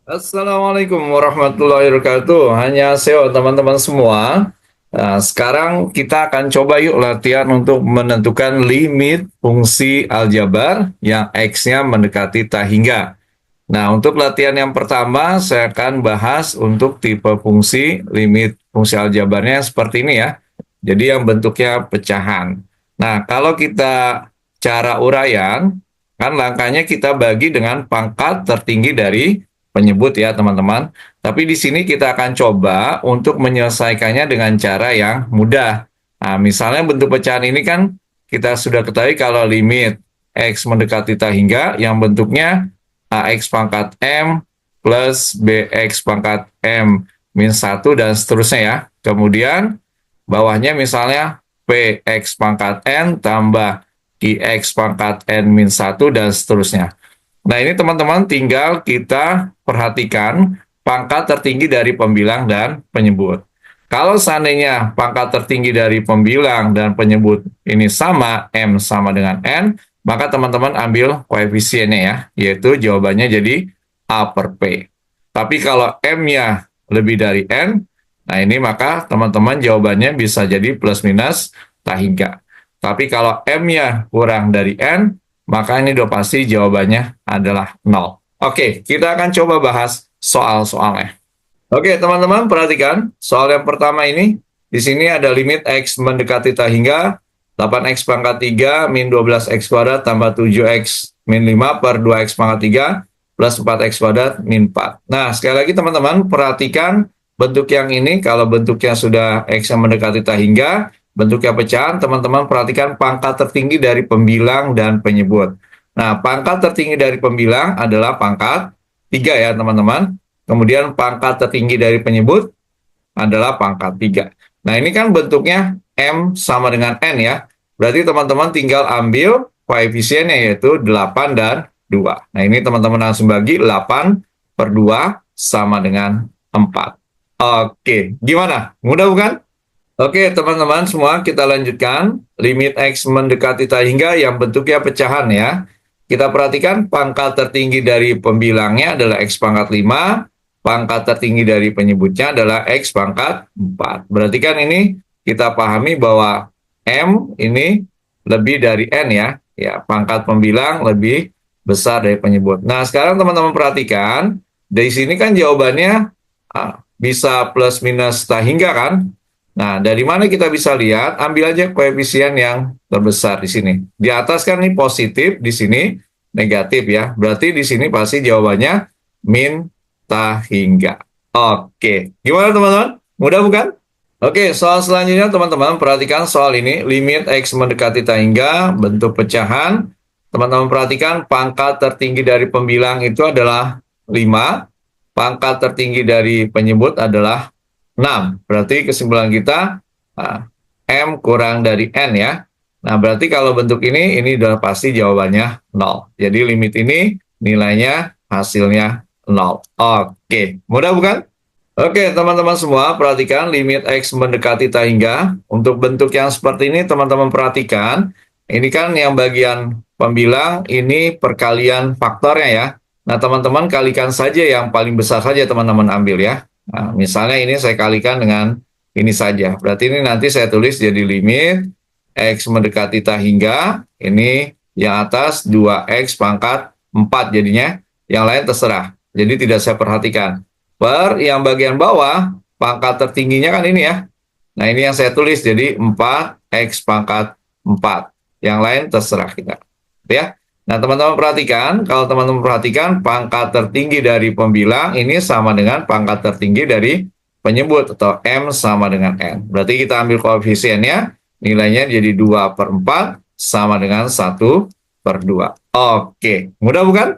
Assalamualaikum warahmatullahi wabarakatuh. Hanya SEO teman-teman semua. Nah, sekarang kita akan coba yuk latihan untuk menentukan limit fungsi aljabar yang X-nya mendekati tak hingga. Nah, untuk latihan yang pertama, saya akan bahas untuk tipe fungsi, limit fungsi aljabarnya seperti ini ya. Jadi yang bentuknya pecahan. Nah, kalau kita cara uraian, kan langkahnya kita bagi dengan pangkat tertinggi dari penyebut ya teman-teman. Tapi di sini kita akan coba untuk menyelesaikannya dengan cara yang mudah. Nah, misalnya bentuk pecahan ini kan kita sudah ketahui kalau limit X mendekati tak hingga yang bentuknya AX pangkat M plus BX pangkat M min 1 dan seterusnya ya. Kemudian bawahnya misalnya PX pangkat N tambah IX pangkat N min 1 dan seterusnya. Nah ini teman-teman tinggal kita perhatikan pangkat tertinggi dari pembilang dan penyebut. Kalau seandainya pangkat tertinggi dari pembilang dan penyebut ini sama, M sama dengan N, maka teman-teman ambil koefisiennya ya, yaitu jawabannya jadi A per P. Tapi kalau M-nya lebih dari N, nah ini maka teman-teman jawabannya bisa jadi plus minus tak hingga. Tapi kalau M-nya kurang dari N, maka ini udah pasti jawabannya adalah 0. Oke, kita akan coba bahas soal-soalnya. Oke, teman-teman perhatikan soal yang pertama ini. Di sini ada limit X mendekati tak hingga 8X pangkat 3 min 12X kuadrat tambah 7X min 5 per 2X pangkat 3 plus 4X kuadrat min 4. Nah, sekali lagi teman-teman perhatikan bentuk yang ini. Kalau bentuknya sudah X yang mendekati tak hingga, bentuknya pecahan, teman-teman perhatikan pangkat tertinggi dari pembilang dan penyebut. Nah, pangkat tertinggi dari pembilang adalah pangkat 3 ya teman-teman. Kemudian pangkat tertinggi dari penyebut adalah pangkat 3. Nah, ini kan bentuknya M sama dengan N ya. Berarti teman-teman tinggal ambil koefisiennya yaitu 8 dan 2. Nah, ini teman-teman langsung bagi 8 per 2 sama dengan 4. Oke, gimana? Mudah bukan? Oke, teman-teman semua kita lanjutkan. Limit X mendekati tak hingga yang bentuknya pecahan ya. Kita perhatikan pangkat tertinggi dari pembilangnya adalah X pangkat 5, pangkat tertinggi dari penyebutnya adalah X pangkat 4. Berarti kan ini kita pahami bahwa M ini lebih dari N ya. Ya, pangkat pembilang lebih besar dari penyebut. Nah, sekarang teman-teman perhatikan, dari sini kan jawabannya bisa plus minus tak hingga kan? Nah, dari mana kita bisa lihat? Ambil aja koefisien yang terbesar di sini. Di atas kan ini positif, di sini negatif ya. Berarti di sini pasti jawabannya min tak hingga. Oke, gimana teman-teman? Mudah bukan? Oke, soal selanjutnya teman-teman perhatikan soal ini. Limit X mendekati tak hingga, bentuk pecahan. Teman-teman perhatikan pangkat tertinggi dari pembilang itu adalah 5. Pangkat tertinggi dari penyebut adalah 6. Berarti kesimpulan kita M kurang dari N ya. Nah, berarti kalau bentuk ini udah pasti jawabannya 0. Jadi limit ini nilainya hasilnya 0. Oke, mudah bukan? Oke, teman-teman semua, perhatikan limit X mendekati tak hingga. Untuk bentuk yang seperti ini, teman-teman perhatikan. Ini kan yang bagian pembilang, ini perkalian faktornya ya. Nah, teman-teman kalikan saja yang paling besar saja teman-teman ambil ya. Nah, misalnya ini saya kalikan dengan ini saja. Berarti ini nanti saya tulis jadi limit X mendekati tak hingga. Ini yang atas 2X pangkat 4 jadinya. Yang lain terserah. Jadi tidak saya perhatikan. Per yang bagian bawah, pangkat tertingginya kan ini ya. Nah, ini yang saya tulis jadi 4X pangkat 4. Yang lain terserah kita. Ya. Nah, teman-teman perhatikan, kalau teman-teman perhatikan pangkat tertinggi dari pembilang ini sama dengan pangkat tertinggi dari penyebut atau M sama dengan N. Berarti kita ambil koefisiennya, nilainya jadi 2 per 4 sama dengan 1 per 2. Oke, mudah bukan?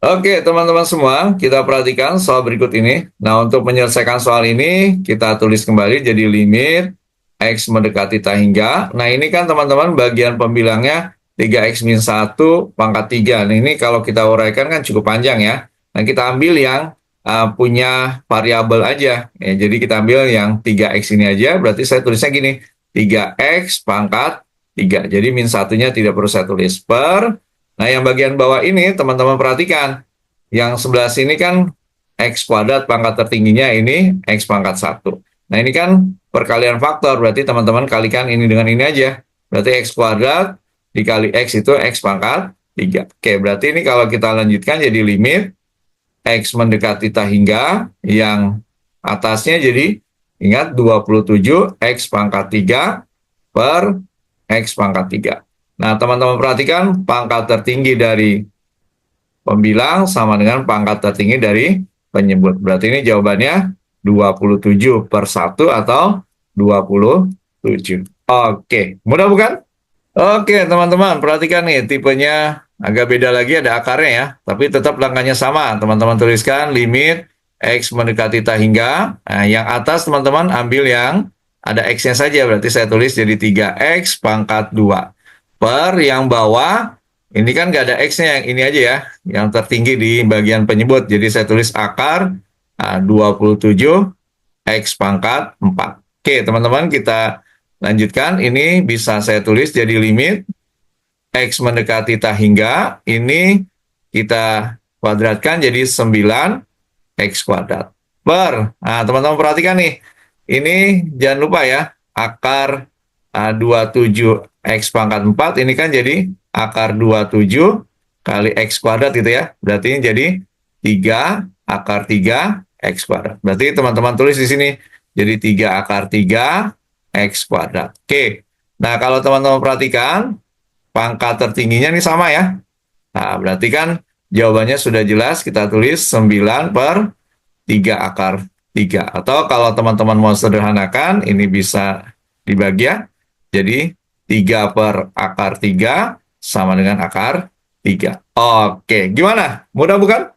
Oke, teman-teman semua, kita perhatikan soal berikut ini. Nah, untuk menyelesaikan soal ini, kita tulis kembali jadi limit X mendekati tak hingga. Nah, ini kan teman-teman bagian pembilangnya 3X min 1 pangkat 3. Nah, ini kalau kita uraikan kan cukup panjang ya. Nah, kita ambil yang punya variabel aja. Ya, jadi kita ambil yang 3X ini aja, berarti saya tulisnya gini, 3X pangkat 3. Jadi min satunya tidak perlu saya tulis per. Nah, yang bagian bawah ini teman-teman perhatikan. Yang sebelah sini kan X kuadrat pangkat tertingginya ini X pangkat 1. Nah, ini kan perkalian faktor, berarti teman-teman kalikan ini dengan ini aja. Berarti X kuadrat dikali X itu X pangkat 3. Oke, berarti ini kalau kita lanjutkan jadi limit X mendekati tak hingga, yang atasnya jadi, ingat 27 X pangkat 3 per X pangkat 3. Nah, teman-teman perhatikan pangkat tertinggi dari pembilang sama dengan pangkat tertinggi dari penyebut. Berarti ini jawabannya 27 per 1 atau 27. Oke, mudah bukan? Oke, teman-teman, perhatikan nih, tipenya agak beda lagi, ada akarnya ya. Tapi tetap langkahnya sama. Teman-teman tuliskan limit X mendekati tak hingga. Nah, yang atas teman-teman ambil yang ada X-nya saja. Berarti saya tulis jadi 3X pangkat 2. Per yang bawah, ini kan nggak ada X-nya, yang ini aja ya. Yang tertinggi di bagian penyebut. Jadi saya tulis akar 27 X pangkat 4. Oke, teman-teman, kita lanjutkan. Ini bisa saya tulis jadi limit X mendekati tak hingga. Ini kita kuadratkan jadi 9 X kuadrat. Per, nah teman-teman perhatikan nih. Ini jangan lupa ya, akar 27 X pangkat 4, ini kan jadi akar 27 kali X kuadrat gitu ya. Berarti ini jadi 3 akar 3 X kuadrat. Berarti teman-teman tulis di sini jadi 3 akar 3 X kuadrat. Oke, nah kalau teman-teman perhatikan, pangkat tertingginya ini sama ya. Nah, berarti kan jawabannya sudah jelas, kita tulis 9 per 3 akar 3. Atau kalau teman-teman mau sederhanakan, ini bisa dibagi ya. Jadi 3 per akar 3 sama dengan akar 3. Oke, gimana? Mudah bukan?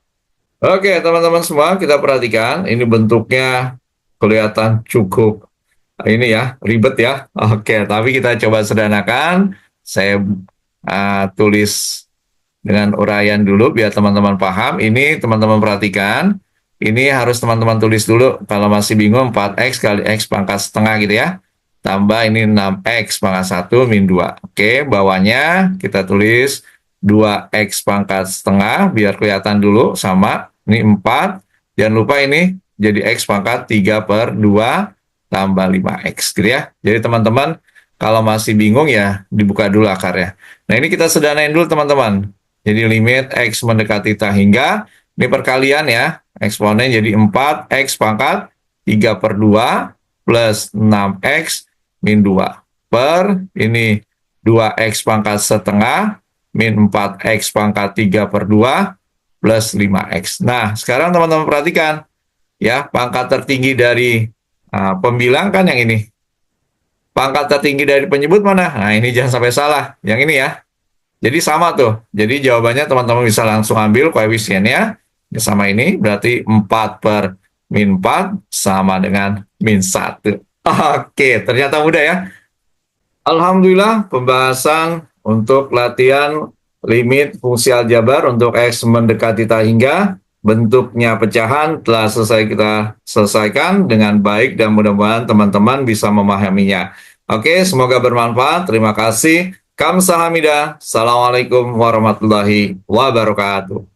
Oke, teman-teman semua, kita perhatikan. Ini bentuknya kelihatan cukup ini ya, ribet ya. Oke, tapi kita coba sederhanakan. Saya tulis dengan uraian dulu biar teman-teman paham. Ini teman-teman perhatikan. Ini harus teman-teman tulis dulu. Kalau masih bingung, 4X kali X pangkat setengah gitu ya. Tambah ini 6X pangkat 1 min 2. Oke, bawahnya kita tulis 2X pangkat setengah biar kelihatan dulu sama. Ini 4. Jangan lupa ini jadi X pangkat 3 per 2 tambah 5X gitu ya. Jadi teman-teman kalau masih bingung ya dibuka dulu akarnya. Nah, ini kita sederhanain dulu teman-teman. Jadi limit X mendekati tak hingga, ini perkalian ya, eksponen jadi 4X pangkat 3 per 2 plus 6X min 2 per ini 2X pangkat setengah min 4X pangkat 3 per 2 plus 5X. Nah, sekarang teman-teman perhatikan ya, pangkat tertinggi dari pembilang kan yang ini. Pangkat tertinggi dari penyebut mana? Nah, ini jangan sampai salah. Yang ini ya. Jadi sama tuh. Jadi jawabannya teman-teman bisa langsung ambil koefisiennya. Sama ini berarti 4 per min 4 sama dengan min 1. Oke, ternyata mudah ya. Alhamdulillah, pembahasan untuk latihan limit fungsi aljabar untuk X mendekati tak hingga bentuknya pecahan telah selesai kita selesaikan dengan baik dan mudah-mudahan teman-teman bisa memahaminya. Oke, semoga bermanfaat. Terima kasih. Kamsahamnida. Assalamualaikum warahmatullahi wabarakatuh.